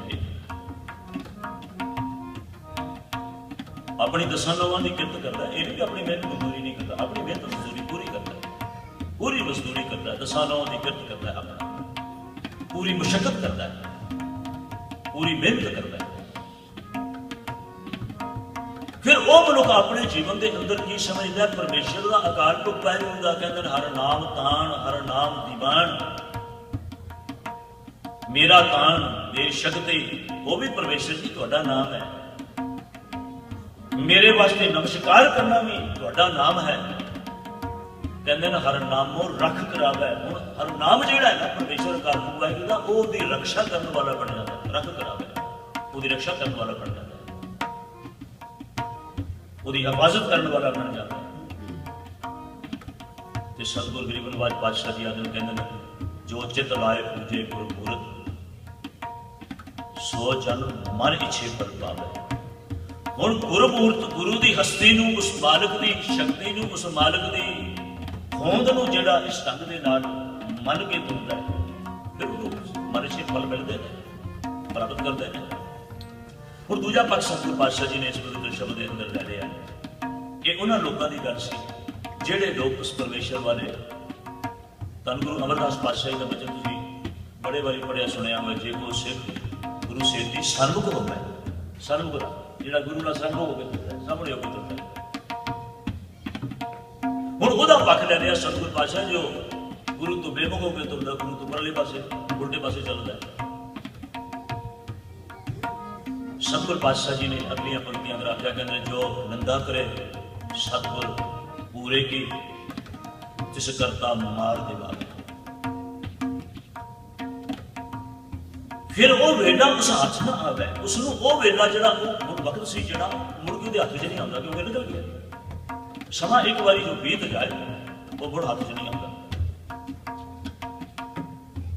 ਆਪਣੀ ਦਸਾਂ ਲੋਕਾਂ ਦੀ ਕਿਰਤ ਕਰਦਾ, ਇਹ ਨਹੀਂ ਕਿ ਆਪਣੀ ਮਿਹਨਤ ਮਜ਼ਦੂਰੀ ਨਹੀਂ ਕਰਦਾ, ਆਪਣੀ ਮਿਹਨਤ ਮਜ਼ਦੂਰੀ ਪੂਰੀ ਕਰਦਾ, ਪੂਰੀ ਮਜ਼ਦੂਰੀ ਕਰਦਾ, ਦਸਾਂ ਲੋਕਾਂ ਦੀ ਕਿਰਤ ਕਰਦਾ, ਆਪਣਾ ਪੂਰੀ ਮੁਸ਼ੱਕਤ ਕਰਦਾ, ਪੂਰੀ ਮਿਹਨਤ ਕਰਦਾ। ਫਿਰ ਉਹ ਮਨੁੱਖ ਆਪਣੇ ਜੀਵਨ ਦੇ ਅੰਦਰ ਕੀ ਸਮਝਦਾ? ਪਰਮੇਸ਼ਰ ਦਾ ਅਕਾਲ ਪੁਰਖ ਵਾਹਿਗੁਰੂ ਦਾ ਕਹਿੰਦੇ ਹਰ ਨਾਮ ਤਾਣ, ਹਰ ਨਾਮ ਦੀਵਾਨ, ਮੇਰਾ ਤਾਣ ਮੇਰੀ ਸ਼ਕਤੀ, ਉਹ ਵੀ ਪਰਮੇਸ਼ਰ ਜੀ ਤੁਹਾਡਾ ਨਾਮ ਹੈ। ਮੇਰੇ ਵਾਸਤੇ ਨਮਸਕਾਰ ਕਰਨਾ ਵੀ ਤੁਹਾਡਾ ਨਾਮ ਹੈ। ਕਹਿੰਦੇ ਨੇ ਹਰ ਨਾਮੋ ਰੱਖ ਕਰਾਵੇ। ਹੁਣ ਹਰ ਨਾਮ ਜਿਹੜਾ ਹੈ ਨਾ ਪਰਮੇਸ਼ਰ ਅਕਾਲ ਪੁਰਖ ਵਾਹਿਗੁਰੂ ਦਾ, ਉਹ ਉਹਦੀ ਰੱਖਿਆ ਕਰਨ ਵਾਲਾ ਬਣ ਜਾਂਦਾ, ਰੱਖ ਕਰਾਵੇ, ਉਹਦੀ ਰੱਖਿਆ ਕਰਨ ਵਾਲਾ ਬਣ ਜਾਂਦਾ, ਉਹਦੀ ਹਿਫਾਜ਼ਤ ਕਰਨ ਵਾਲਾ ਬਣ ਜਾਂਦਾ। ਤੇ ਸਤਿਗੁਰ ਗਰੀਬਨਵਾਜ ਪਾਤਸ਼ਾਹ ਜੀ ਆਦਿ ਕਹਿੰਦੇ ਨੇ ਜੋ ਚਿਤ ਲਾਏ ਪੂਜੇ ਗੁਰ ਮੂਰਤ, ਸੋ ਜਨ ਮਨ ਇੱਛੇ ਪਰ ਪਾਵੇ। ਹੁਣ ਗੁਰਮੂਰਤ, ਗੁਰੂ ਦੀ ਹਸਤੀ ਨੂੰ, ਉਸ ਮਾਲਕ ਦੀ ਸ਼ਕਤੀ ਨੂੰ, ਉਸ ਮਾਲਕ ਦੀ ਹੋਂਦ ਨੂੰ ਜਿਹੜਾ ਇਸ ਢੰਗ ਦੇ ਨਾਲ ਮੰਨ ਕੇ ਤੁਰਦਾ ਹੈ, ਫਿਰ ਉਹਨੂੰ ਮਨ ਇੱਛੇ ਫਲ ਮਿਲਦੇ ਨੇ, ਪ੍ਰਾਪਤ ਕਰਦੇ ਨੇ। ਹੁਣ ਦੂਜਾ ਪੱਖ ਸਤਿਗੁਰ ਪਾਤਸ਼ਾਹ ਜੀ ਨੇ ਇਸ ਪਵਿੱਤਰ ਸ਼ਬਦ ਦੇ ਅੰਦਰ ਲੈ ਲਿਆ। ਇਹ ਉਹਨਾਂ ਲੋਕਾਂ ਦੀ ਗੱਲ ਸੀ ਜਿਹੜੇ ਲੋਕ ਉਸ ਪਰਮੇਸ਼ਰ ਵਾਲੇ, ਧੰਨ ਗੁਰੂ ਅਮਰਦਾਸ ਪਾਤਸ਼ਾਹ ਜੀ ਦਾ ਬਚਨ ਤੁਸੀਂ ਬੜੇ ਵਾਰੀ ਪੜ੍ਹਿਆ ਸੁਣਿਆ ਹੋਵੇ, ਜੇ ਕੋ ਸਿੱਖ ਗੁਰੂ ਸੇਤੀ ਦੀ ਸਰਮੁਖ ਹੋਵੇ, ਸਰਮੁਖ ਜਿਹੜਾ ਗੁਰੂ ਨਾਲ ਸਰਮੁਖ ਹੋ ਕੇ ਤੁਰਦਾ, ਸਾਹਮਣੇ ਹੋ ਕੇ ਤੁਰਦਾ। ਹੁਣ ਉਹਦਾ ਪੱਖ ਲੈ ਲਿਆ ਸਤਿਗੁਰ ਪਾਤਸ਼ਾਹ, ਜੋ ਗੁਰੂ ਤੋਂ ਬੇਮੁਖ ਹੋ ਕੇ ਤੁਰਦਾ, ਗੁਰੂ ਤੋਂ ਪਰਲੇ ਪਾਸੇ ਉਲਟੇ ਪਾਸੇ ਚੱਲਦਾ। ਸਤਿਗੁਰ ਪਾਤਸ਼ਾਹ ਜੀ ਨੇ ਅਗਲੀਆਂ ਪੰਕਤੀਆਂ ਅੰਦਰ ਆਖਿਆ, ਕਹਿੰਦੇ ਜੋ ਨਿੰਦਾ ਕਰੇ ਸਤਿਗੁਰ ਪੂਰੇ ਕੀ, ਜਿਸ ਕਰਤਾ ਮਾਰ ਦੇਵਾਵੇ। ਫਿਰ ਉਹ ਵੇਲਾ ਉਸ ਹੱਥ ਨਾ ਆਵੇ, ਉਸ ਨੂੰ ਉਹ ਵੇਲਾ ਜਿਹੜਾ ਉਹ ਵਕਤ ਸੀ ਜਿਹੜਾ ਮੁੜ ਕੇ ਉਹਦੇ ਹੱਥ 'ਚ ਨਹੀਂ ਆਉਂਦਾ, ਕਿਉਂਕਿ ਨਿਕਲ ਗਿਆ ਸਮਾਂ। ਇੱਕ ਵਾਰੀ ਜੋ ਬੀਤ ਜਾਏ ਉਹ ਮੁੜ ਹੱਥ 'ਚ ਨਹੀਂ ਆਉਂਦਾ।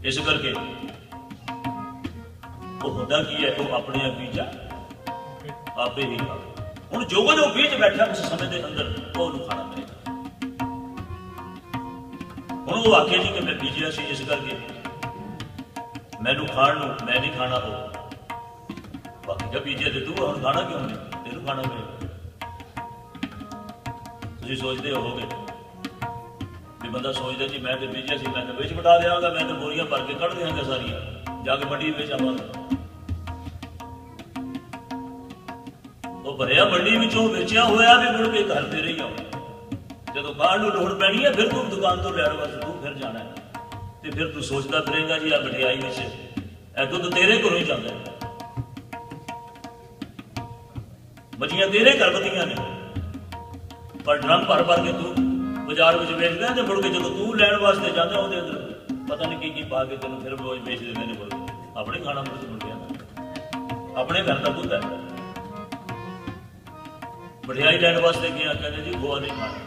ਇਸ ਕਰਕੇ ਉਹ ਹੁੰਦਾ ਕੀ ਹੈ, ਉਹ ਆਪਣੇ ਆਪ ਬੀਜਾ ਆਪੇ ਹੀ ਖਾਵੇ। ਹੁਣ ਜੋ ਬੀਜ ਬੈਠਾ ਉਸ ਸਮੇਂ ਦੇ ਅੰਦਰ ਉਹਨੂੰ ਖਾਣਾ ਪਏਗਾ। ਹੁਣ ਉਹ ਆਖੇ ਜੀ ਕਿ ਮੈਂ ਬੀਜਿਆ ਸੀ, ਇਸ ਕਰਕੇ ਮੈਨੂੰ ਖਾਣ ਨੂੰ, ਮੈਂ ਨਹੀਂ ਖਾਣਾ। ਉਹ ਬਾਕੀ ਜਦ ਬੀਜਿਆ ਤੇ ਤੂੰ ਹੁਣ ਖਾਣਾ ਕਿਉਂ ਨਹੀਂ, ਤੈਨੂੰ ਖਾਣਾ ਪਏਗਾ। ਤੁਸੀਂ ਸੋਚਦੇ ਹੋਵੋਗੇ ਵੀ ਬੰਦਾ ਸੋਚਦਾ ਜੀ ਮੈਂ ਤੇ ਬੀਜਿਆ ਸੀ, ਮੈਂ ਤਾਂ ਵਿੱਚ ਵਟਾ ਦਿਆਂਗਾ, ਮੈਂ ਤਾਂ ਬੋਰੀਆਂ ਭਰ ਕੇ ਕੱਢ ਦਿਆਂਗਾ ਸਾਰੀਆਂ, ਜਾ ਕੇ ਮੰਡੀ ਵਿੱਚ ਆਵਾਂਗਾ। ਉਹ ਭਰਿਆ ਮੰਡੀ ਵਿੱਚੋਂ ਵੇਚਿਆ ਹੋਇਆ ਵੀ ਮੁੜ ਕੇ ਘਰ ਤੇ ਰਹੀ ਆਉਣਾ। ਜਦੋਂ ਖਾਣ ਨੂੰ ਲੋੜ ਪੈਣੀ ਹੈ ਫਿਰ ਤੂੰ ਦੁਕਾਨ ਤੋਂ ਲੈਣ ਵਾਸਤੇ ਤੂੰ ਫਿਰ ਜਾਣਾ ਹੈ, ਤੇ ਫਿਰ ਤੂੰ ਸੋਚਦਾ ਫਿਰੇਗਾ ਜੀ ਆ ਮਠਿਆਈ ਵਿੱਚ ਇਹ ਦੁੱਧ ਤੇਰੇ ਕੋਲੋਂ ਹੀ ਜਾਂਦਾ। मछियां तेरे गर्भवतियां ने, पर ड्रम भर भर के तू बाजार में वेचदा ते मुड़ के जो तू लैण वास्ते जाता ਉਹਦੇ अंदर पता नहीं की पा के तेन फिर रोज बेच देते हैं। मुड़ अपने खाना मुड़ गया, अपने घर का दुध है। मठियाई लैण वास्ते गया, कहते जी गोवा नहीं खाना।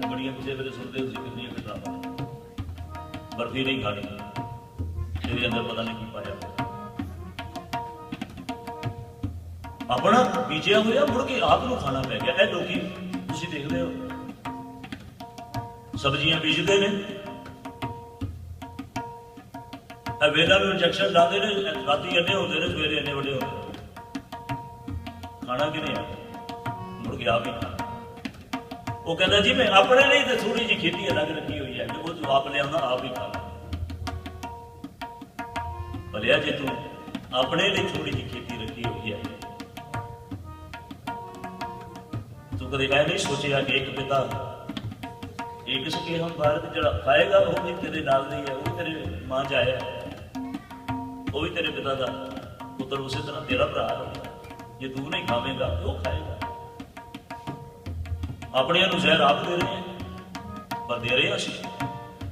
बड़िया किसी वेले सुनते कितनी घटनावां, बर्फी नहीं खानी, तेरे अंदर पता नहीं की पाया। अपना बीजिया होया मुड़ के आप नूं खाना पै गया। ਇਹ ਲੋਕੀ ਤੁਸੀਂ ਦੇਖਦੇ ਹੋ सब्जियां बीजते ने, वेला में इंजैक्शन लाते ने, राती इन्ने होते हैं सवेरे इन्ने बड़े होते। खाना कि नहीं मुड़ के आप ही खाना। वो कहता जी मैं अपने लिए तो थोड़ी जी खेती अलग रखी हुई है, वो तू आप लिया आप ही खाना। भलिया जे तू अपने लिए थोड़ी जी खेती रखी हुई है, तू कदे यह नहीं सोचेगा कि एक पिता एक सके हम भारत जरा खाएगा वो भी तेरे नाल नहीं है, वो तेरे मां जाए वो भी तेरे पिता का पुत्र, उसी तरह तेरा भरा जे तू नहीं खावेगा वो खाएगा। अपने जहर आप दे रहे हैं, पर दे रहे हैं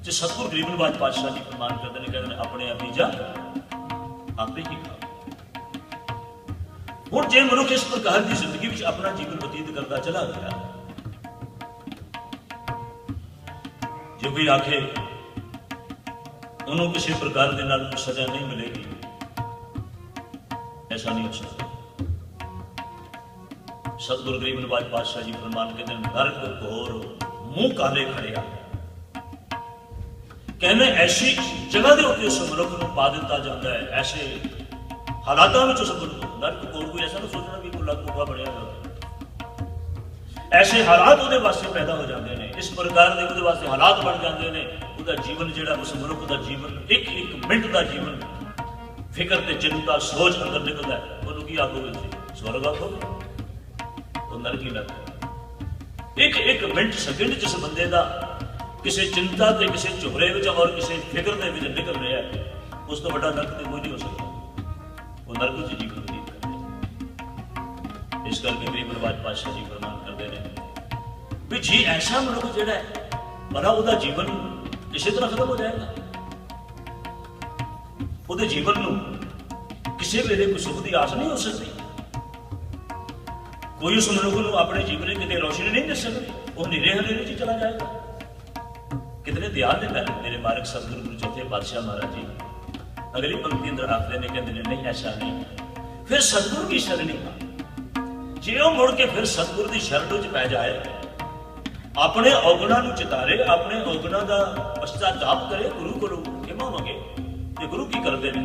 जो सतगुरु गरीब निवाज पातशाह जी फरमान करते हैं, कहते हैं अपने बीजा आप ही खाओ। हुण जे मनुख इस प्रकार की जिंदगी में अपना जीवन बतीत करता चला गया, जो कोई आखे उन्होंने किसी प्रकार के नाल कोई सजा नहीं मिलेगी, ऐसा नहीं हो सकता। सतगुरु गरीब निवाज पातशाह जी फरमान के दिन नरक घोर मुंह काले खड़िया, कहने ऐसी जगह के उत्ते उस मनुख को पा दिता जाता है, ऐसे हालातों में उस नरक घोर कोई ऐसा ना सोचना भी कोई लग बनया होगा, ऐसे हालात वो वास्ते पैदा हो जाते हैं, इस प्रकार के वो वास्ते हालात बन जाते हैं। उसका जीवन जो उस मनुख का जीवन एक एक मिनट का जीवन फिक्र ते चिंता सोच अंदर निकलता है। उन्होंने की आखोगे स्वर्ग आखोगे तो नरक ही लग। एक एक मिनट सेकंड जिस बंदे का किसी चिंता के किसी झुमरे और किसी फिक्र के निकल रहा है, उस तो बड़ा नरक तो कोई नहीं हो सकता। वो नरक च जीवन व्यतीत करते। इस करके गरीब निवाज पातशाह जी फरमान करते हैं भी जी ऐसा मनुख जिहड़ा है भला उसका जीवन इसी तरह खत्म हो जाएगा। उसके जीवन में किसी वेले कोई सुख की आस नहीं हो सकती, कोई उस मनुख को अपने जीवन में कितने रोशनी नहीं दे सकती, वो निरे हनेरे च चला जाएगा। कितने दयाल ने पहले मेरे मार्ग सतगुरु गुरु चौथे पातशाह महाराज जी अगली पंक्ति अंदर आखते हैं, कहते नहीं ऐसा नहीं, फिर सतगुरु की शरणी जे वो मुड़ के फिर सतगुरु की शरण च पै जाए, अपने औगुणा चितारे, अपने औगुणा का पश्चाताप करे, गुरु को क्षमा मंगे, ते गुरु की करते हैं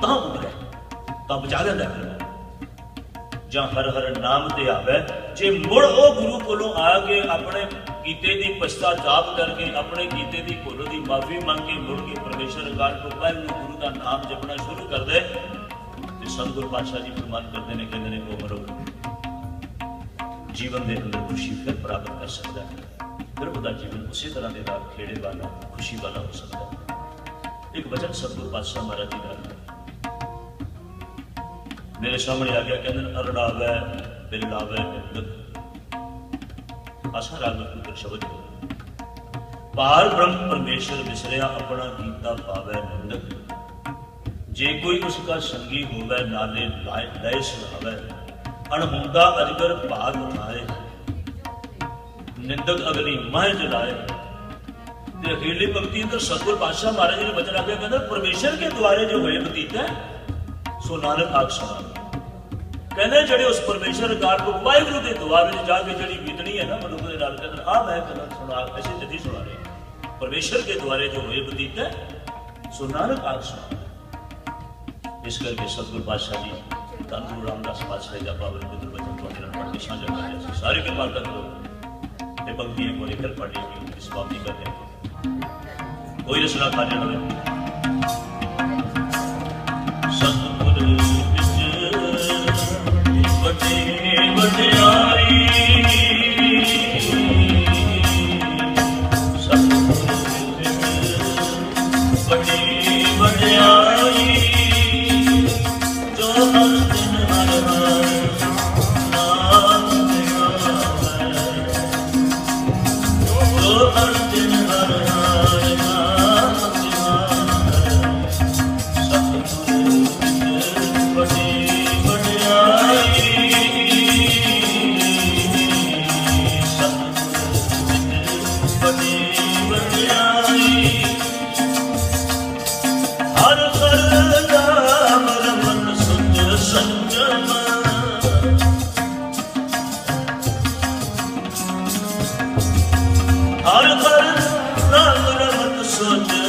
तां उमरे तां बचा लेंदा है। जां हर हर नाम ते आवे, जे मुड़ ओ गुरु कोलों आके अपने कीते दी पश्चाताप करके अपने कीते दी भुल दी माफी मंग के मुड़ के परमेश्वर अकाल को पहले गुरु का नाम जपना शुरू कर दे, ते सतगुरु पातशाह जी फरमान करते हैं, कहते हैं वो मनुख जीवन के अंदर खुशी फिर प्राप्त कर सकता है, फिर उसका जीवन उसी तरह के खेड़े वाला खुशी वाला हो सकता है। एक वचन सतगुरु पातशाह महाराज जी का मेरे सामने आ गया, कहते अरड़ावे बिरलावे आशा राग पुत्र शब्द पार ब्रह्म परमेश्वर विसरिया अपना कीता पावे निंदक, जे कोई उसका संगी होवे नाले लय सुनावे, अणहुंदा अजगर भाग उठाए, निंदक अग्नि मह जलाए। अखीरली पंक्ति अंदर सतगुरु पातशाह महाराज जी ने वचन आगे कहते परमेश्वर के द्वारे जो हुए बतीत है सो नानक आख सुना। कहते जड़े उस परमेश्वर कार को वाहिगुरु के द्वारे जाके जी बीतनी है ना मनुख के नाल, कहते मैं गल सुना ऐसे जदी सुना रहे, परमेश्वर के द्वारे जो हुए बतीत है सो नानक आख सुना। इस करके सतगुरु पातशाह जी धन गुरु रामदास पातशाह का पावन पुत्र वचन थोड़े पढ़ के साझा कर रहे सारे कृपा करो। ये पंक्ति एक बार फिर पढ़ेगी इस बात कर रहे कोई रचना खाने लगे सतगुरु बड़े बड़ाई सतगुरु बड़ी बड़ाई जो हर दिन हर ਹਰ ਹਰ ਨਾਮ ਰਮਤ ਸੋਚ